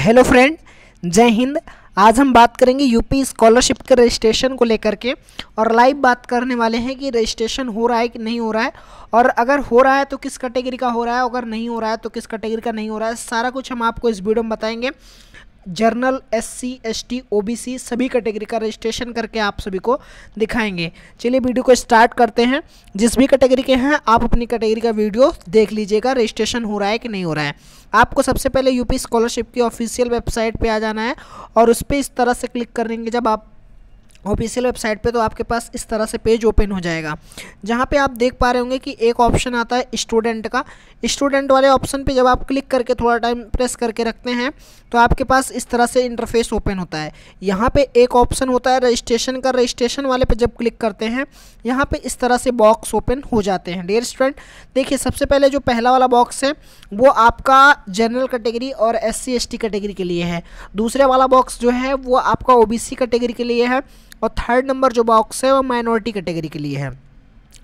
Hello friend, जय हिंद। आज हम बात करेंगे यूपी स्कॉलरशिप के रजिस्ट्रेशन को लेकर के और लाइव बात करने वाले हैं कि रजिस्ट्रेशन हो रहा है कि नहीं हो रहा है, और अगर हो रहा है तो किस कैटेगरी का हो रहा है, अगर नहीं हो रहा है तो किस कैटेगरी का नहीं हो रहा है। सारा कुछ हम आपको इस वीडियो में बताएंगे। जर्नल, SC, ST, OBC सभी कैटेगरी का रजिस्ट्रेशन करके आप सभी को दिखाएंगे। चलिए वीडियो को स्टार्ट करते हैं। जिस भी कैटेगरी के हैं आप अपनी कैटेगरी का वीडियो देख लीजिएगा, रजिस्ट्रेशन हो रहा है कि नहीं हो रहा है। आपको सबसे पहले यूपी स्कॉलरशिप की ऑफिशियल वेबसाइट पे आ जाना है और उस पर इस तरह से क्लिक करेंगे जब आप ऑफिशियल वेबसाइट पे, तो आपके पास इस तरह से पेज ओपन हो जाएगा, जहाँ पे आप देख पा रहे होंगे कि एक ऑप्शन आता है स्टूडेंट का। स्टूडेंट वाले ऑप्शन पे जब आप क्लिक करके थोड़ा टाइम प्रेस करके रखते हैं तो आपके पास इस तरह से इंटरफेस ओपन होता है। यहाँ पे एक ऑप्शन होता है रजिस्ट्रेशन का। रजिस्ट्रेशन वाले पे जब क्लिक करते हैं यहाँ पे इस तरह से बॉक्स ओपन हो जाते हैं। डियर स्टूडेंट, देखिए सबसे पहले जो पहला वाला बॉक्स है वो आपका जनरल कैटेगरी और SC ST कैटेगरी के लिए है। दूसरे वाला बॉक्स जो है वो आपका OBC कैटेगरी के लिए है और थर्ड नंबर जो बॉक्स है वो माइनॉरिटी कैटेगरी के लिए है।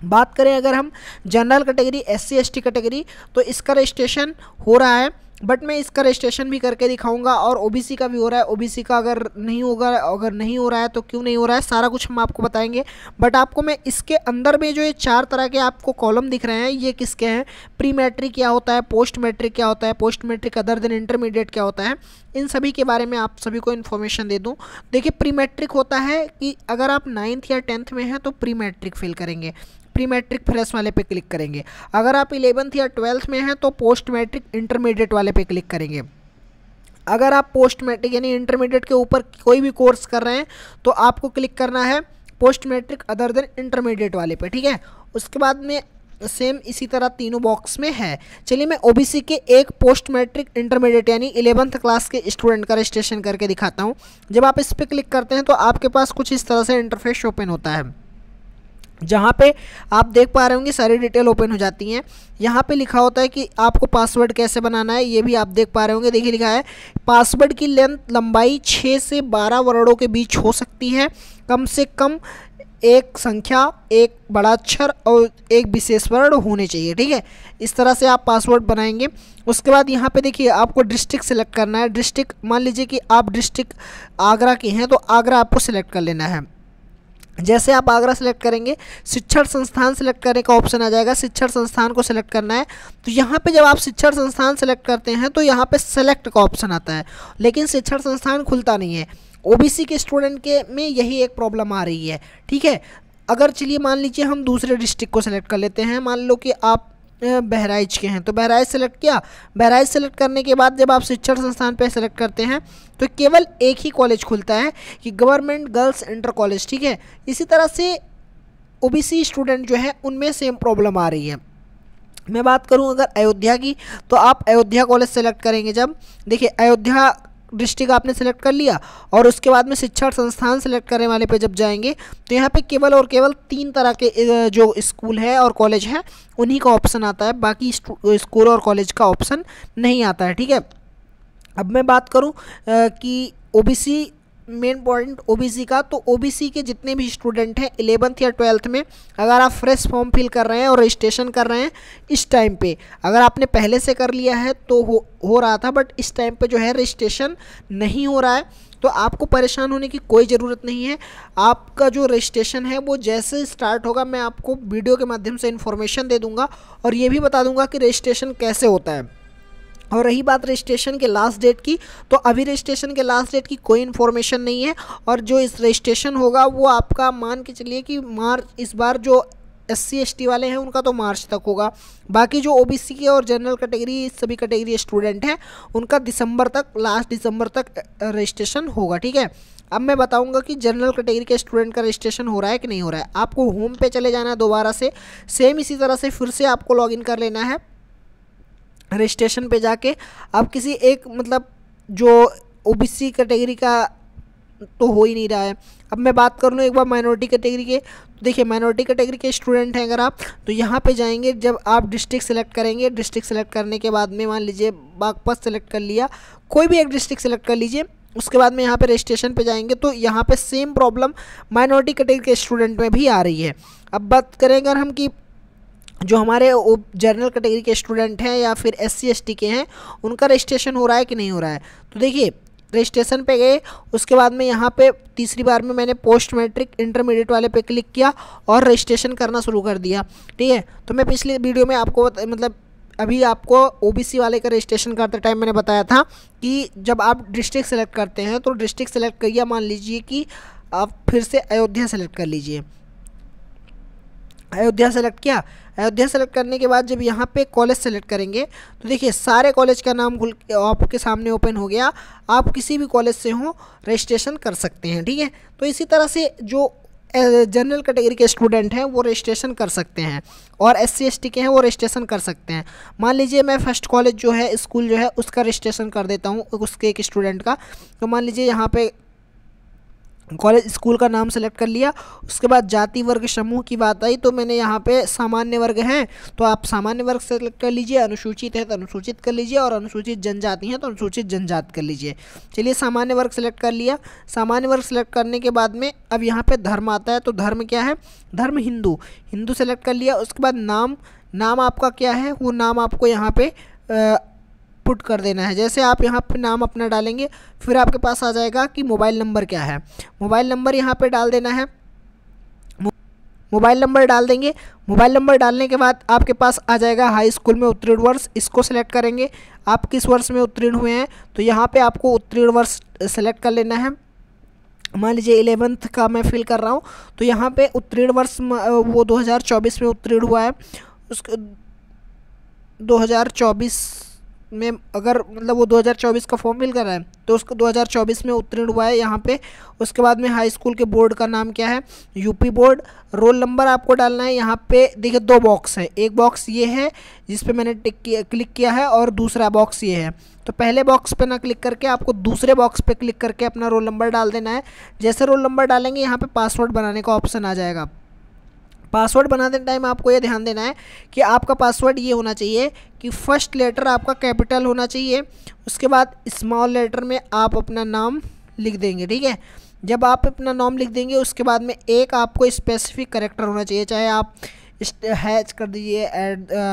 बात करें अगर हम general category, SC ST category, तो इसका रजिस्ट्रेशन हो रहा है, बट मैं इसका रजिस्ट्रेशन भी करके दिखाऊंगा। और OBC का भी हो रहा है। OBC का अगर नहीं होगा, अगर नहीं हो रहा है तो क्यों नहीं हो रहा है, सारा कुछ हम आपको बताएंगे। बट आपको मैं इसके अंदर में जो ये 4 तरह के आपको कॉलम दिख रहे हैं ये किसके हैं, प्री मैट्रिक क्या होता है, पोस्ट मैट्रिक क्या होता है, post matric other than intermediate क्या होता है, इन सभी के बारे में आप सभी को इन्फॉर्मेशन दे दूँ। देखिए प्री मैट्रिक होता है कि अगर आप 9th या 10th में हैं तो प्री मैट्रिक फिल करेंगे, प्री मैट्रिक फ्रेश वाले पे क्लिक करेंगे। अगर आप 11th या 12th में हैं तो पोस्ट मैट्रिक इंटरमीडिएट वाले पे क्लिक करेंगे। अगर आप पोस्ट मैट्रिक यानी इंटरमीडिएट के ऊपर कोई भी कोर्स कर रहे हैं तो आपको क्लिक करना है post matric other than intermediate वाले पे, ठीक है। उसके बाद में सेम इसी तरह तीनों बॉक्स में है। चलिए मैं OBC के एक पोस्ट मैट्रिक इंटरमीडिएट यानी 11th क्लास के स्टूडेंट का रजिस्ट्रेशन करके दिखाता हूँ। जब आप इस पर क्लिक करते हैं तो आपके पास कुछ इस तरह से इंटरफेस ओपन होता है, जहाँ पे आप देख पा रहे होंगे सारी डिटेल ओपन हो जाती हैं। यहाँ पे लिखा होता है कि आपको पासवर्ड कैसे बनाना है, ये भी आप देख पा रहे होंगे। देखिए लिखा है पासवर्ड की लंबाई 6 से 12 वर्णों के बीच हो सकती है। कम से कम एक संख्या, एक बड़ा अक्षर और एक विशेष वर्ण होने चाहिए, ठीक है। इस तरह से आप पासवर्ड बनाएंगे। उसके बाद यहाँ पे देखिए आपको डिस्ट्रिक्ट सेलेक्ट करना है। डिस्ट्रिक्ट मान लीजिए कि आप डिस्ट्रिक्ट आगरा के हैं तो आगरा आपको सेलेक्ट कर लेना है। जैसे आप आगरा सेलेक्ट करेंगे शिक्षण संस्थान सेलेक्ट करने का ऑप्शन आ जाएगा। शिक्षण संस्थान को सेलेक्ट करना है तो यहाँ पे जब आप शिक्षण संस्थान सेलेक्ट करते हैं तो यहाँ पे सेलेक्ट का ऑप्शन आता है, लेकिन शिक्षण संस्थान खुलता नहीं है। OBC के स्टूडेंट के में यही एक प्रॉब्लम आ रही है, ठीक है। अगर चलिए मान लीजिए हम दूसरे डिस्ट्रिक्ट को सेलेक्ट कर लेते हैं। मान लो कि आप बहराइच के हैं तो बहराइच सेलेक्ट किया। बहराइच सेलेक्ट करने के बाद जब आप शिक्षण संस्थान पे सेलेक्ट करते हैं तो केवल एक ही कॉलेज खुलता है कि गवर्नमेंट गर्ल्स इंटर कॉलेज, ठीक है। इसी तरह से OBC स्टूडेंट जो है उनमें सेम प्रॉब्लम आ रही है। मैं बात करूं अगर अयोध्या की तो आप अयोध्या कॉलेज सेलेक्ट करेंगे। जब देखिए अयोध्या डिस्ट्रिक्ट आपने सेलेक्ट कर लिया और उसके बाद में शिक्षण संस्थान सेलेक्ट करने वाले पे जब जाएंगे तो यहाँ पे केवल और केवल 3 तरह के जो स्कूल है और कॉलेज है उन्हीं का ऑप्शन आता है, बाकी स्कूल और कॉलेज का ऑप्शन नहीं आता है, ठीक है। अब मैं बात करूँ कि OBC मेन पॉइंट OBC का, तो OBC के जितने भी स्टूडेंट हैं 11th या 12th में अगर आप फ्रेश फॉर्म फिल कर रहे हैं और रजिस्ट्रेशन कर रहे हैं इस टाइम पे, अगर आपने पहले से कर लिया है तो हो रहा था, बट इस टाइम पे जो है रजिस्ट्रेशन नहीं हो रहा है, तो आपको परेशान होने की कोई ज़रूरत नहीं है। आपका जो रजिस्ट्रेशन है वो जैसे स्टार्ट होगा मैं आपको वीडियो के माध्यम से इन्फॉर्मेशन दे दूँगा और ये भी बता दूँगा कि रजिस्ट्रेशन कैसे होता है। और रही बात रजिस्ट्रेशन के लास्ट डेट की, तो अभी रजिस्ट्रेशन के लास्ट डेट की कोई इन्फॉर्मेशन नहीं है। और जो इस रजिस्ट्रेशन होगा वो आपका मान के चलिए कि इस बार जो SC ST वाले हैं उनका तो मार्च तक होगा। बाकी जो OBC के और जनरल कैटेगरी सभी कैटेगरी स्टूडेंट हैं उनका दिसंबर तक, लास्ट दिसंबर तक रजिस्ट्रेशन होगा, ठीक है। अब मैं बताऊंगा कि जनरल कैटेगरी के स्टूडेंट का रजिस्ट्रेशन हो रहा है कि नहीं हो रहा है। आपको होम पे चले जाना है दोबारा से, सेम इसी तरह से फिर से आपको लॉगिन कर लेना है। रजिस्ट्रेशन पे जाके अब किसी एक मतलब जो OBC कैटेगरी का तो हो ही नहीं रहा है। अब मैं बात कर लूँ एक बार माइनॉरिटी कैटेगरी के, तो देखिए माइनॉरिटी कैटेगरी के स्टूडेंट हैं अगर आप तो यहाँ पे जाएंगे। जब आप डिस्ट्रिक्ट सेलेक्ट करेंगे, डिस्ट्रिक्ट सेलेक्ट करने के बाद में मान लीजिए बागपत सेलेक्ट कर लिया, कोई भी एक डिस्ट्रिक्ट सेलेक्ट कर लीजिए। उसके बाद में यहाँ पे रजिस्ट्रेशन पे जाएंगे तो यहाँ पे सेम प्रॉब्लम माइनॉरिटी कैटेगरी के स्टूडेंट में भी आ रही है। अब बात करें अगर हम कि जो हमारे जनरल कैटेगरी के स्टूडेंट हैं या फिर SC ST के हैं, उनका रजिस्ट्रेशन हो रहा है कि नहीं हो रहा है। तो देखिए रजिस्ट्रेशन पे गए, उसके बाद में यहाँ पे तीसरी बार में मैंने पोस्ट मैट्रिक इंटरमीडिएट वाले पे क्लिक किया और रजिस्ट्रेशन करना शुरू कर दिया। ठीक है, तो मैं पिछले वीडियो में आपको मतलब अभी आपको OBC वाले का रजिस्ट्रेशन करते टाइम मैंने बताया था कि जब आप डिस्ट्रिक्ट सेलेक्ट करते हैं तो डिस्ट्रिक्ट सेलेक्ट करिए, मान लीजिए कि आप फिर से अयोध्या सेलेक्ट कर लीजिए। अयोध्या सेलेक्ट किया, अयोध्या सेलेक्ट करने के बाद जब यहाँ पे कॉलेज सेलेक्ट करेंगे तो देखिए सारे कॉलेज का नाम खुल आपके सामने ओपन हो गया। आप किसी भी कॉलेज से हो रजिस्ट्रेशन कर सकते हैं। ठीक है, तो इसी तरह से जो जनरल कैटेगरी के स्टूडेंट हैं वो रजिस्ट्रेशन कर सकते हैं और SC ST के हैं वो रजिस्ट्रेशन कर सकते हैं। मान लीजिए मैं फर्स्ट कॉलेज जो है स्कूल जो है उसका रजिस्ट्रेशन कर देता हूँ उसके एक स्टूडेंट का। तो मान लीजिए यहाँ पे कॉलेज स्कूल का नाम सेलेक्ट कर लिया, उसके बाद जाति वर्ग समूह की बात आई तो मैंने यहाँ पे सामान्य वर्ग हैं तो आप सामान्य वर्ग सेलेक्ट कर लीजिए, अनुसूचित है तो अनुसूचित कर लीजिए और अनुसूचित जनजाति हैं तो अनुसूचित जनजाति कर लीजिए। चलिए सामान्य वर्ग सेलेक्ट कर लिया। सामान्य वर्ग सेलेक्ट करने के बाद में अब यहाँ पे धर्म आता है, तो धर्म क्या है, धर्म हिंदू, हिंदू सेलेक्ट कर लिया। उसके बाद नाम आपका क्या है, वो नाम आपको यहाँ पे पुट कर देना है। जैसे आप यहाँ पे नाम अपना डालेंगे फिर आपके पास आ जाएगा कि मोबाइल नंबर क्या है, मोबाइल नंबर यहाँ पे डाल देना है। मोबाइल नंबर डाल देंगे, मोबाइल नंबर डालने के बाद आपके पास आ जाएगा हाई स्कूल में उत्तीर्ण वर्ष, इसको सेलेक्ट करेंगे। आप किस वर्ष में उत्तीर्ण हुए हैं तो यहाँ पे आपको उत्तीर्ण वर्ष सेलेक्ट कर लेना है। मान लीजिए 11th का मैं फिल कर रहा हूँ तो यहाँ पे उत्तीर्ण वर्ष वो 2024 में उत्तीर्ण हुआ है। उसके 2024 में अगर मतलब वो 2024 का फॉर्म फिल कर रहा है तो उसको 2024 में उत्तीर्ण हुआ है यहाँ पे। उसके बाद में हाई स्कूल के बोर्ड का नाम क्या है, UP बोर्ड। रोल नंबर आपको डालना है। यहाँ पे देखिए 2 बॉक्स है, एक बॉक्स ये है जिस पे मैंने क्लिक किया है और दूसरा बॉक्स ये है। तो पहले बॉक्स पे ना क्लिक करके आपको दूसरे बॉक्स पे क्लिक करके अपना रोल नंबर डाल देना है। जैसे रोल नंबर डालेंगे यहाँ पे पासवर्ड बनाने का ऑप्शन आ जाएगा। पासवर्ड बनाते टाइम आपको ये ध्यान देना है कि आपका पासवर्ड ये होना चाहिए कि फर्स्ट लेटर आपका कैपिटल होना चाहिए, उसके बाद स्मॉल लेटर में आप अपना नाम लिख देंगे। ठीक है, जब आप अपना नाम लिख देंगे उसके बाद में एक आपको स्पेसिफिक कैरेक्टर होना चाहिए, चाहे आप हैच कर दीजिए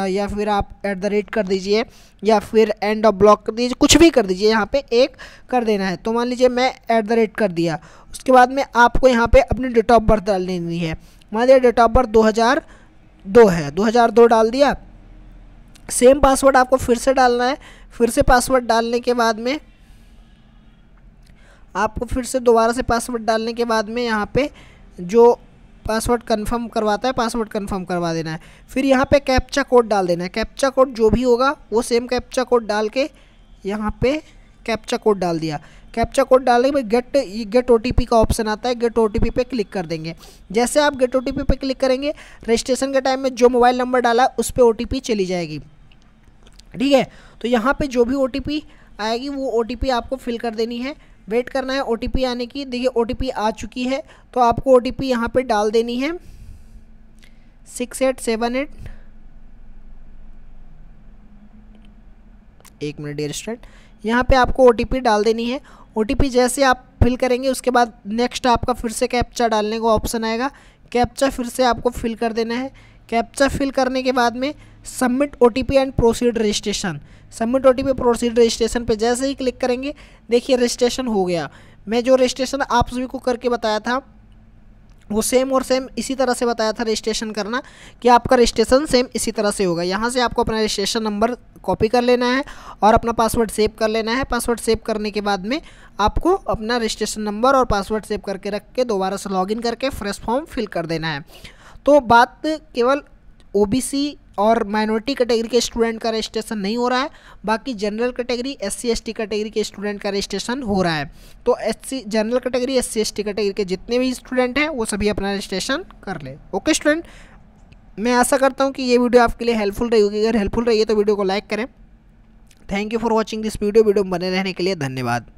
या फिर आप @ कर दीजिए या फिर एंड ऑफ ब्लॉक कर दीजिए, कुछ भी कर दीजिए, यहाँ पे एक कर देना है। तो मान लीजिए मैं @ कर दिया। उसके बाद में आपको यहाँ पे अपनी डेट ऑफ बर्थ डाल देनी है। मान लीजिए डेट ऑफ बर्थ 2002 है, 2002 डाल दिया। सेम पासवर्ड आपको फिर से डालना है। फिर से पासवर्ड डालने के बाद में आपको फिर से दोबारा से पासवर्ड डालने के बाद में यहाँ पे जो पासवर्ड कंफर्म करवाता है पासवर्ड कंफर्म करवा देना है। फिर यहाँ पे कैप्चा कोड डाल देना है। कैप्चा कोड जो भी होगा वो सेम कैप्चा कोड डाल के यहाँ पे कैप्चा कोड डाल दिया। कैप्चा कोड डालने के बाद गेट OTP का ऑप्शन आता है, गेट OTP पे क्लिक कर देंगे। जैसे आप गेट OTP पे क्लिक करेंगे रजिस्ट्रेशन के टाइम में जो मोबाइल नंबर डाला उस पर OTP चली जाएगी। ठीक है, तो यहाँ पे जो भी OTP आएगी वो OTP आपको फिल कर देनी है, वेट करना है OTP आने की। देखिए OTP आ चुकी है तो आपको OTP यहाँ पे डाल देनी है 6878। एक मिनट डियर स्टूडेंट, यहाँ पे आपको OTP डाल देनी है। OTP जैसे आप फिल करेंगे उसके बाद नेक्स्ट आपका फिर से कैप्चा डालने का ऑप्शन आएगा। कैप्चा फिर से आपको फिल कर देना है। कैप्चा फिल करने के बाद में submit OTP and proceed registration, submit OTP proceed registration पे जैसे ही क्लिक करेंगे देखिए रजिस्ट्रेशन हो गया। मैं जो रजिस्ट्रेशन आप सभी को करके बताया था वो सेम और सेम इसी तरह से बताया था रजिस्ट्रेशन करना, कि आपका रजिस्ट्रेशन सेम इसी तरह से होगा। यहाँ से आपको अपना रजिस्ट्रेशन नंबर कॉपी कर लेना है और अपना पासवर्ड सेव कर लेना है। पासवर्ड सेव करने के बाद में आपको अपना रजिस्ट्रेशन नंबर और पासवर्ड सेव करके रख के दोबारा से लॉगिन करके फ्रेश फॉर्म फिल कर देना है। तो बात केवल OBC और माइनॉरिटी कैटेगरी के स्टूडेंट का रजिस्ट्रेशन नहीं हो रहा है, बाकी general category SC ST category के स्टूडेंट का रजिस्ट्रेशन हो रहा है। तो general category SC ST category के जितने भी स्टूडेंट हैं वो सभी अपना रजिस्ट्रेशन कर ले। ओके स्टूडेंट, मैं आशा करता हूँ कि ये वीडियो आपके लिए हेल्पफुल रही होगी। अगर हेल्पफुल रही है तो वीडियो को लाइक करें। Thank you for watching this video में बने रहने के लिए धन्यवाद।